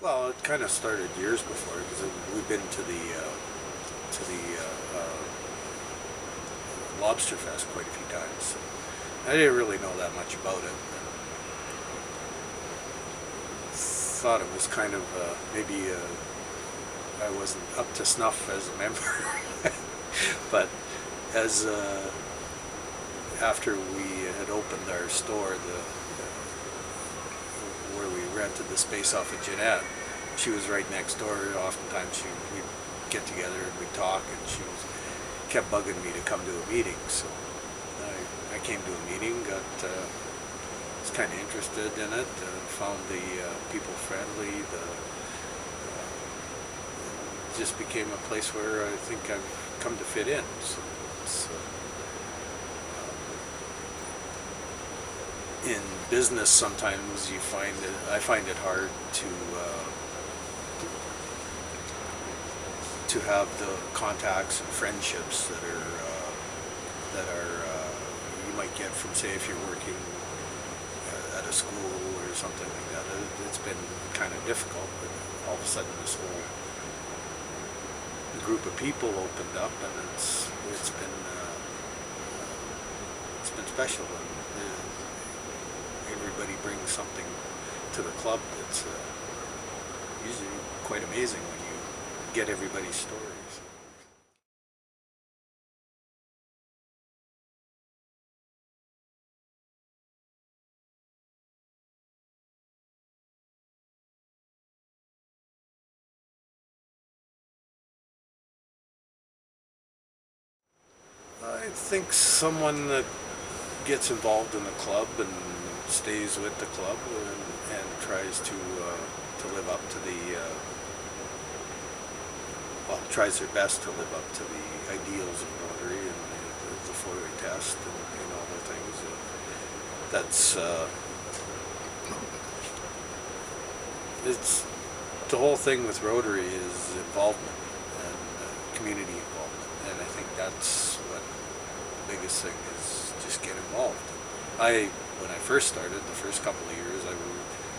Well, it kind of started years before because we've been to the Lobster Fest quite a few times. I didn't really know that much about it. Thought it was kind of maybe I wasn't up to snuff as a member, but as after we had opened our store, where we rented the space off of Jeanette, she was right next door. Oftentimes we'd get together and we'd talk, and kept bugging me to come to a meeting. So I came to a meeting, was kind of interested in it, found the people friendly, it just became a place where I think I've come to fit in. So it's, in business, sometimes I find it hard to have the contacts and friendships that you might get from, say, if you're working at a school or something like that. It's been kind of difficult, but all of a sudden this whole group of people opened up, and it's been special. And everybody brings something to the club that's usually quite amazing when you get everybody's stories. I think someone that gets involved in the club and stays with the club and tries to live up to tries their best to live up to the ideals of Rotary and the four-way test and all the things. That's it's the whole thing with Rotary is involvement and community involvement, and I think that's what the biggest thing is. Just get involved. When I first started, the first couple of years, I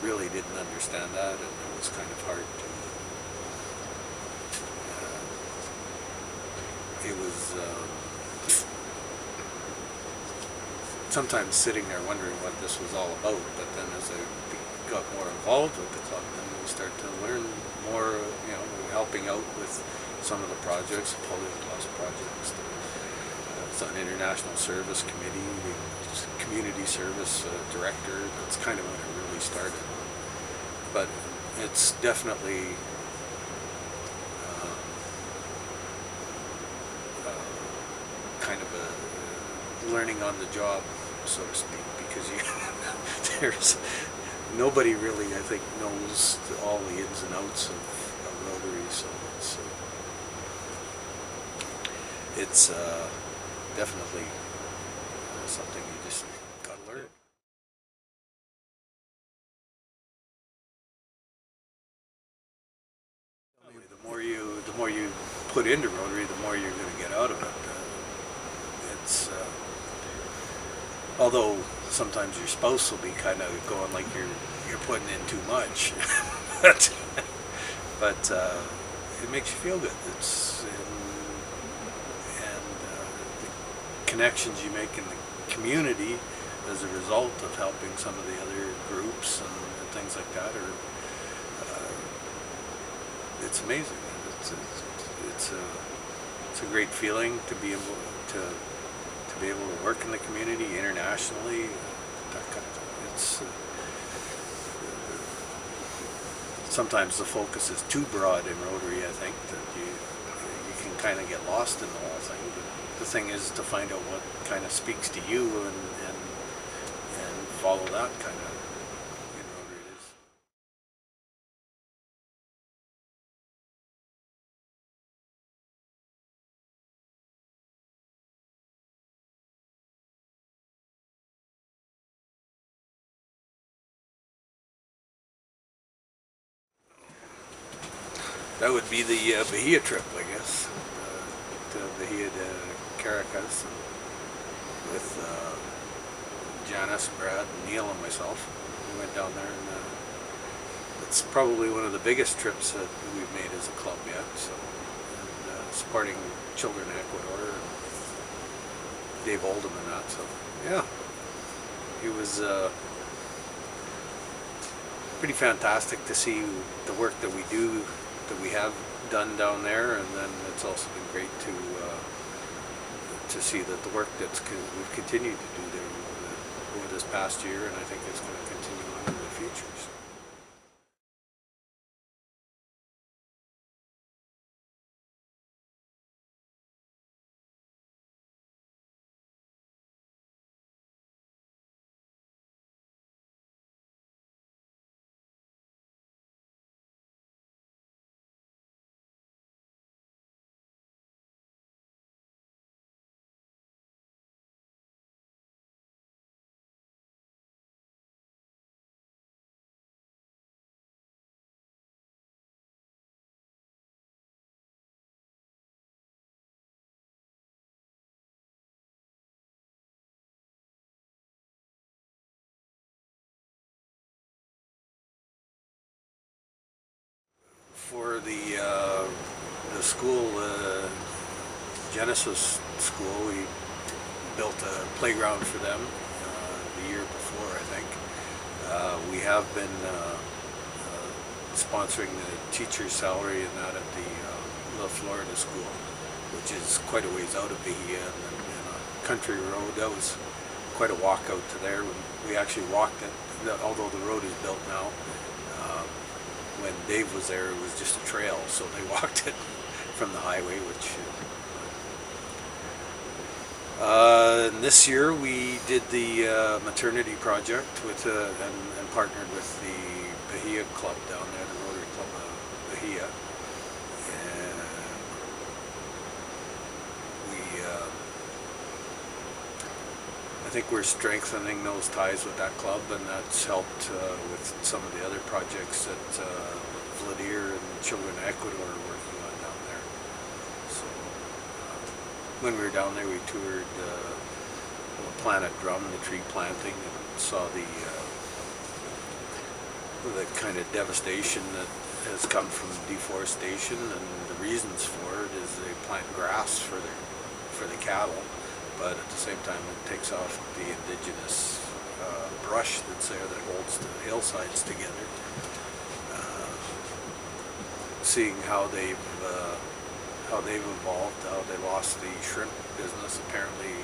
really didn't understand that, and it was kind of hard to. It was sometimes sitting there wondering what this was all about, but then as I got more involved with the club, then we start to learn more, helping out with some of the projects, Polish Plus projects. It's an international service committee, community service director. That's kind of when it really started. But it's definitely kind of a learning on the job, so to speak, because there's nobody really, I think, knows all the ins and outs of Rotary, so it's definitely something you just got to learn. The more you put into Rotary, the more you're going to get out of it. It's although sometimes your spouse will be kind of going like you're putting in too much, but it makes you feel good. It's and the connections you make in the community as a result of helping some of the other groups and things like that are it's amazing. It's a great feeling to be able to work in the community internationally. That kind of thing. It's sometimes the focus is too broad in Rotary. I think that you can kind of get lost in the whole thing. But the thing is to find out what kind of speaks to you and follow that kind of in Rotary. It is. That would be the Bahia trip, I guess, to Bahia to Caracas with Janice, Brad, Neil, and myself. We went down there, and it's probably one of the biggest trips that we've made as a club yet. So, and, supporting children in Ecuador and Dave Oldham and that. So yeah, it was pretty fantastic to see the work that we have done down there, and then it's also been great to see that the work we've continued to do there over this past year, and I think it's going to continue on in the future. So. For the school, Genesis School, we built a playground for them the year before, I think. We have been sponsoring the teacher's salary and that at the La Florida School, which is quite a ways out of Bahia, and a country road. That was quite a walk out to there. We actually walked it, although the road is built now. When Dave was there, it was just a trail, so they walked it from the highway, which and this year we did the maternity project with and partnered with the Bahia Club down there, the Rotary Club of Bahia, and I think we're strengthening those ties with that club, and that's helped with some of the other projects that Vladimir and Children in Ecuador are working on down there. So when we were down there, we toured Planet Drum, the tree planting, and saw the kind of devastation that has come from deforestation, and the reasons for it is they plant grass for the cattle, but at the same time it takes off the indigenous brush that's there that holds the hillsides together. Seeing how they've evolved, how they lost the shrimp business. Apparently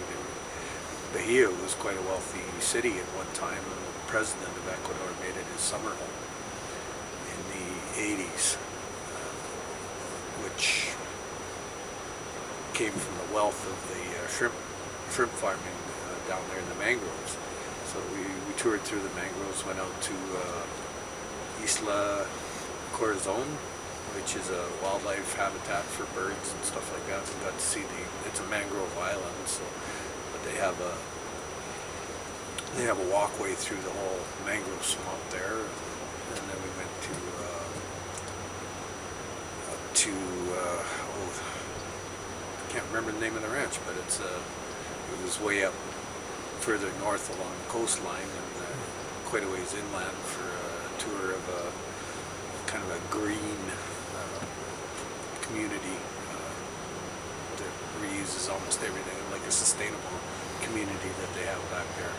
Bahia was quite a wealthy city at one time, and the president of Ecuador made it his summer home in the 80s, which came from the wealth of the shrimp farming down there in the mangroves. So we toured through the mangroves, went out to Isla Corazon, which is a wildlife habitat for birds and stuff like that. We got to see it's a mangrove island, so but they have a walkway through the whole mangrove swamp there, and then we went I can't remember the name of the ranch, but it was way up further north along the coastline, and quite a ways inland for a tour of a kind of a green community that reuses almost everything, like a sustainable community that they have back there.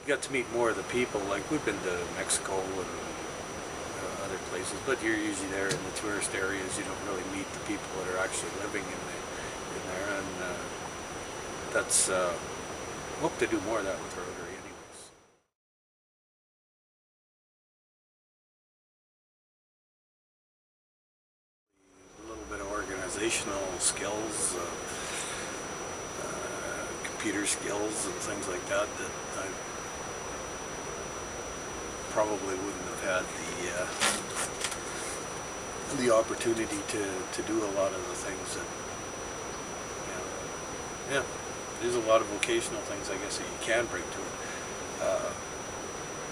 You got to meet more of the people. Like, we've been to Mexico and other places, but you're usually there in the tourist areas. You don't really meet the people that are actually living in there, and that's hope to do more of that with Rotary anyways. A little bit of organizational skills, computer skills and things like that I probably wouldn't have had the opportunity to do a lot of the things that, yeah, there's a lot of vocational things, I guess, that you can bring to it.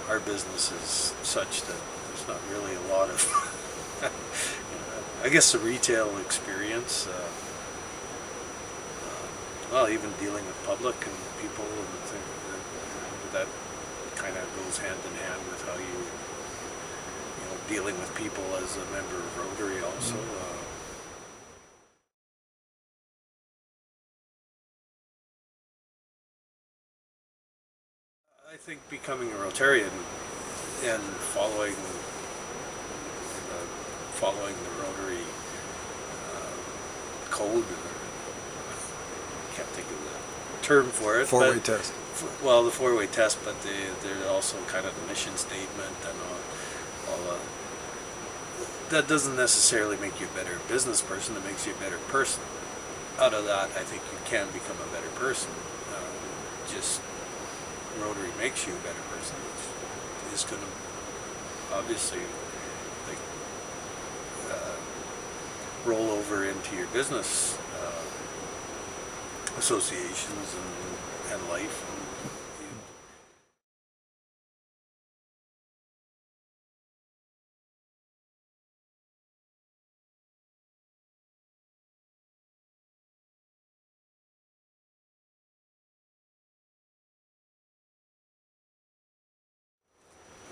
Our business is such that there's not really a lot of, I guess, the retail experience. well, even dealing with public and people, and that kind of goes hand in hand with how dealing with people as a member of Rotary also. I think becoming a Rotarian and following the Rotary code, can't think of the term for it. Four-way test. Well, the four-way test, but they're also kind of the mission statement and all that doesn't necessarily make you a better business person. It makes you a better person. Out of that, I think you can become a better person. Just Rotary makes you a better person. It's going to obviously like roll over into your business associations and life.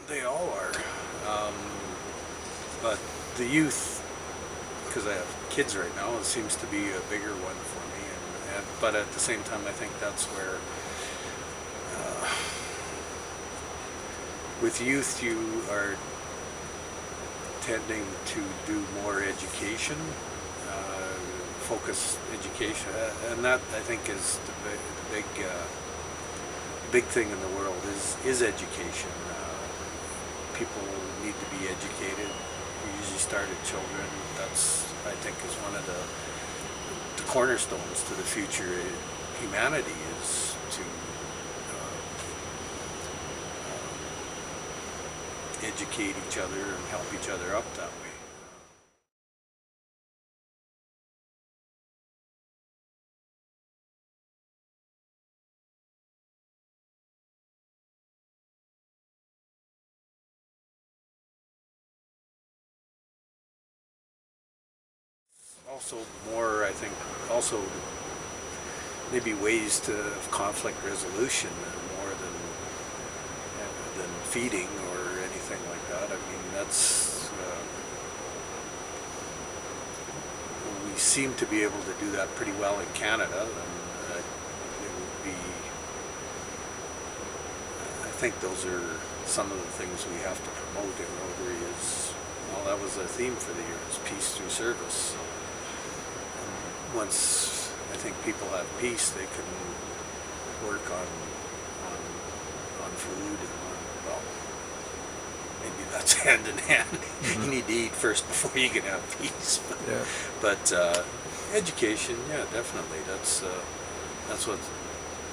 They all are, but the youth, because I have kids right now, it seems to be a bigger one for me. But at the same time, I think that's where, with youth, you are tending to do more education, focus education, and that I think is the big thing in the world is education. People need to be educated. You usually start at children. That's, I think, is one of the cornerstones to the future humanity, is to educate each other and help each other up that way. Also more, I think, also maybe ways to of conflict resolution more than feeding or anything like that. I mean, that's we seem to be able to do that pretty well in Canada, and it would be. I think those are some of the things we have to promote in Rotary. Well, that was a theme for the year: is peace through service. Once I think people have peace, they can work on food and well, maybe that's hand in hand. Mm-hmm. You need to eat first before you can have peace. But education, yeah, definitely. That's what's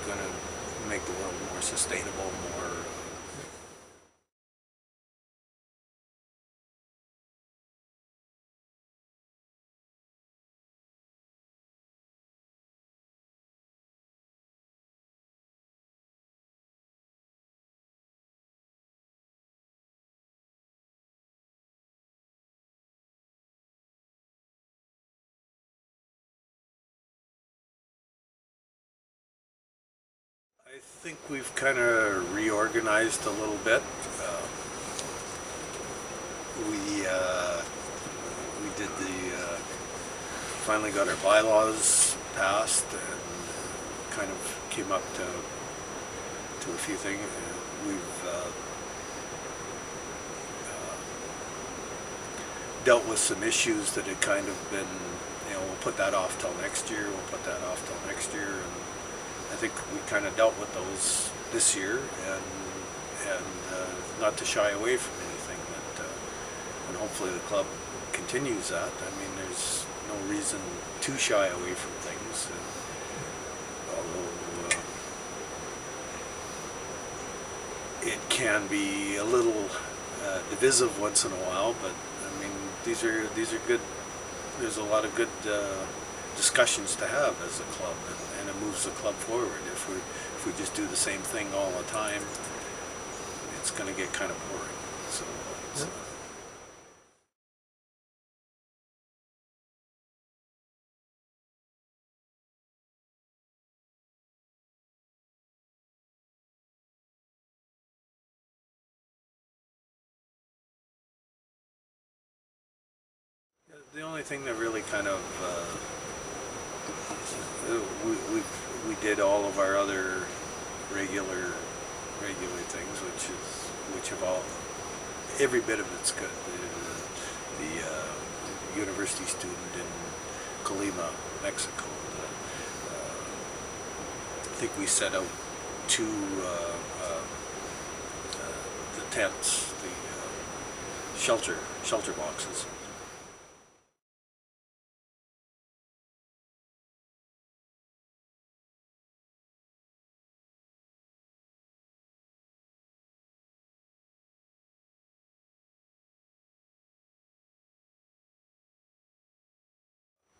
going to make the world more sustainable, more. I think we've kind of reorganized a little bit. We did finally got our bylaws passed and kind of came up to a few things. We've dealt with some issues that had kind of been, we'll put that off till next year. And I think we kind of dealt with those this year, and not to shy away from anything. And hopefully the club continues that. I mean, there's no reason to shy away from things. Although it can be a little divisive once in a while, but I mean, these are good. There's a lot of good discussions to have as a club, and it moves the club forward. If we just do the same thing all the time, it's going to get kind of boring. So. The only thing that really kind of we did all of our other regular things, which have all every bit of it's good. The university student in Colima, Mexico. I think we set out two the tents, the shelter boxes.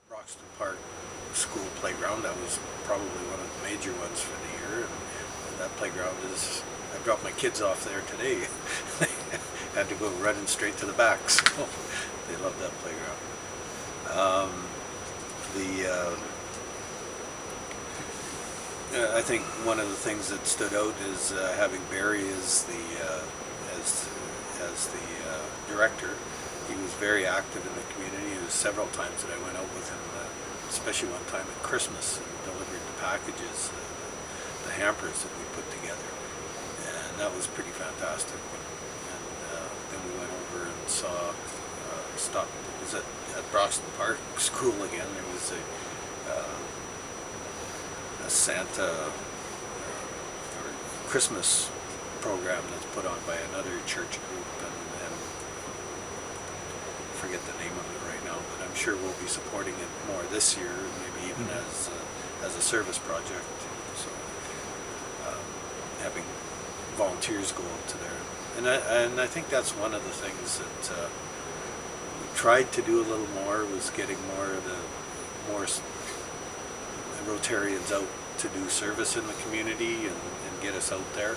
Broxton Park school playground, that was probably one of the major ones for the year. And that playground is, I dropped my kids off there today. Had to go running straight to the back, so they love that playground. I think one of the things that stood out is having Barry as the director. He was very active in the community. There was several times that I went out with him, especially one time at Christmas, and delivered the packages, the hampers that we put together, and that was pretty fantastic. And then we went over and stopped. It was at Broxton Park School again. There was a Santa or Christmas program that's put on by another church group, and forget the name of it right now, but I'm sure we'll be supporting it more this year, maybe even as a service project. So having volunteers go out to there, and I think that's one of the things that we tried to do a little more, was getting more Rotarians out to do service in the community and get us out there.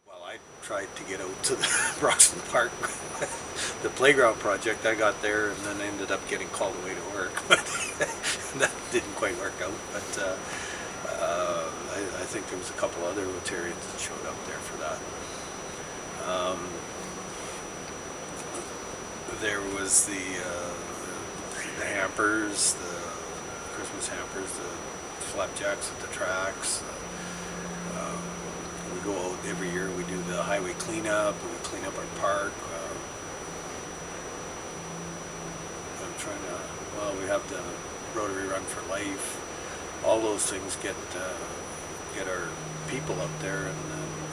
Well, I tried to get out to the Broxton Park, the playground project. I got there and then ended up getting called away to work, but that didn't quite work out. But I think there was a couple other Rotarians that showed up there for that. There was the hampers, the Christmas hampers, the flapjacks at the tracks. We go out every year. We do the highway cleanup. We clean up our park. I'm trying to. Well, we have the Rotary Run for Life. All those things get our people out there,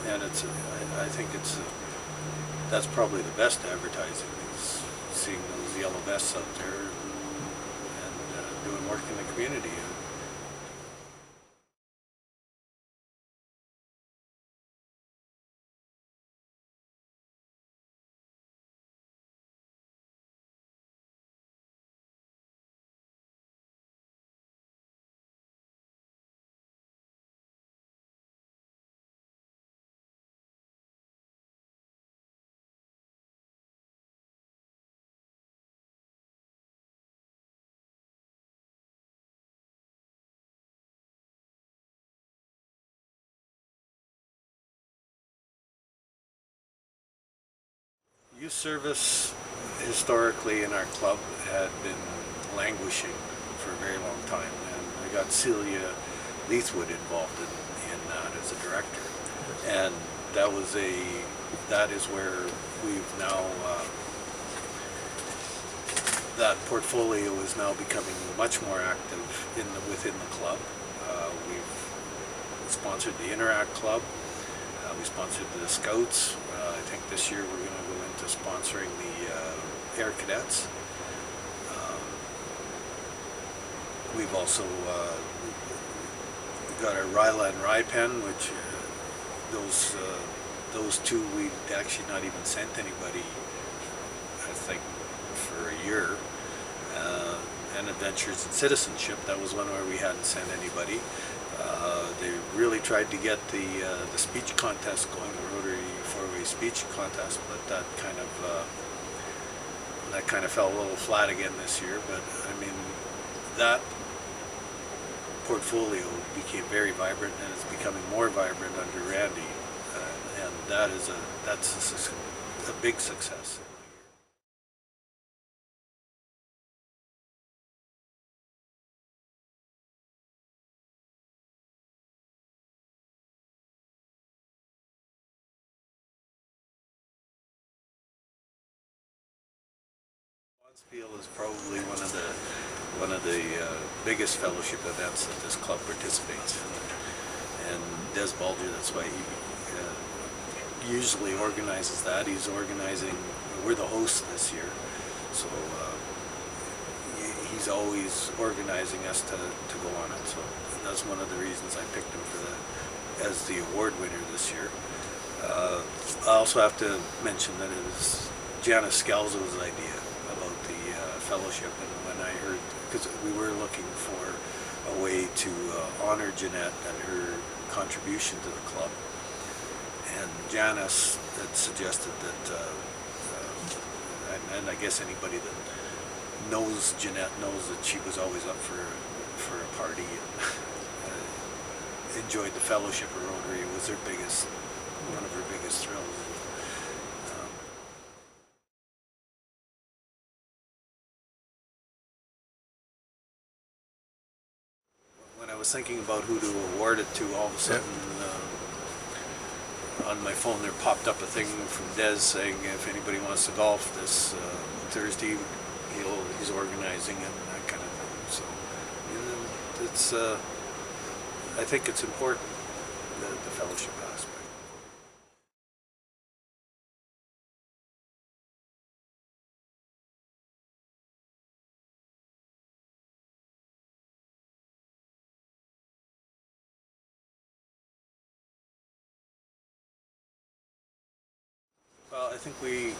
and it's. I think that's probably the best advertising, is seeing those yellow vests out there and doing work in the community. Youth service historically in our club had been languishing for a very long time, and I got Celia Leithwood involved in that as a director, and that is where we've now that portfolio is now becoming much more active within the club. We've sponsored the Interact Club. We sponsored the Scouts. I think this year we're going to go into sponsoring the Air Cadets. We've also got our Ryland Rye Pen, which those two we'd actually not even sent anybody, I think, for a year. And Adventures in Citizenship, that was one where we hadn't sent anybody. They really tried to get the speech contest going, the Rotary four-way speech contest, but that kind of fell a little flat again this year. But I mean, that portfolio became very vibrant, and it's becoming more vibrant under Randy, and that's a big success. Feel is probably one of the biggest fellowship events that this club participates in, and Des Balger, that's why he usually organizes that. He's organizing. We're the host this year, so he's always organizing us to go on it. So that's one of the reasons I picked him as the award winner this year. I also have to mention that it was Janice Scalzo's idea about the fellowship, and when I heard, because we were looking for a way to honor Jeanette and her contribution to the club, and Janice had suggested that, and I guess anybody that knows Jeanette knows that she was always up for a party and enjoyed the fellowship of Rotary. It was one of her biggest thrills. When I was thinking about who to award it to, all of a sudden on my phone there popped up a thing from Des saying if anybody wants to golf this Thursday, he's organizing it and that kind of thing. So it's I think it's important, the fellowship aspect. Well, I think we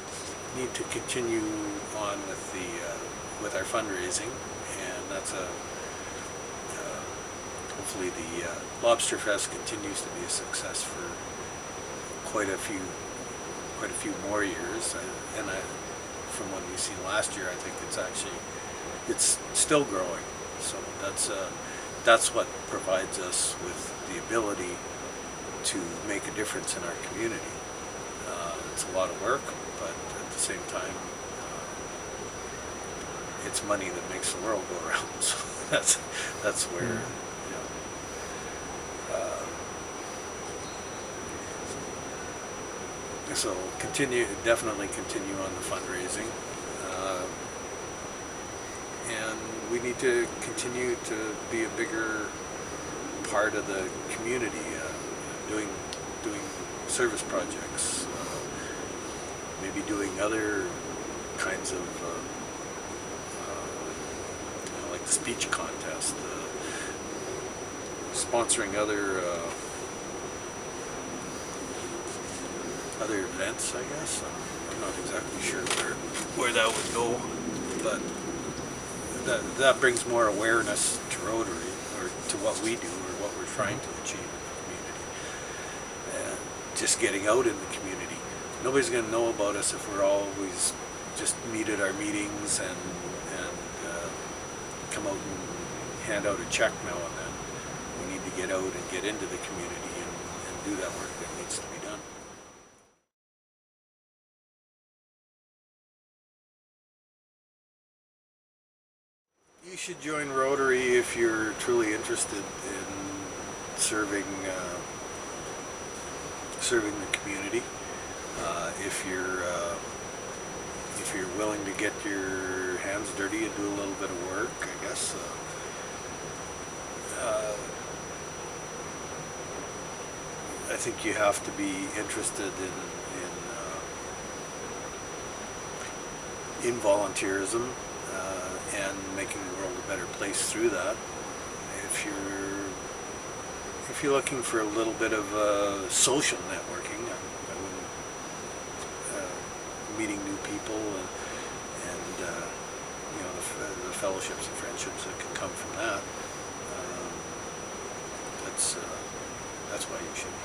need to continue on with our fundraising, and that's hopefully the Lobster Fest continues to be a success for quite a few more years. From what we've seen last year, I think it's still growing. So that's what provides us with the ability to make a difference in our community. It's a lot of work, but at the same time, it's money that makes the world go around. So that's where, so definitely continue on the fundraising, and we need to continue to be a bigger part of the community, doing service projects. Maybe doing other kinds of, like the speech contest, sponsoring other events, I guess. I'm not exactly sure where that would go, but that brings more awareness to Rotary, or to what we do, or what we're trying to achieve in the community. And just getting out in the community. Nobody's going to know about us if we're always just meet at our meetings and come out and hand out a check now and then. We need to get out and get into the community and do that work that needs to be done. You should join Rotary if you're truly interested in serving the community. If you're willing to get your hands dirty and do a little bit of work, I guess. I I think you have to be interested in volunteerism and making the world a better place through that. If you're looking for a little bit of social networking, I wouldn't meeting new people and you know, the fellowships and friendships that can come from that. That's why you should.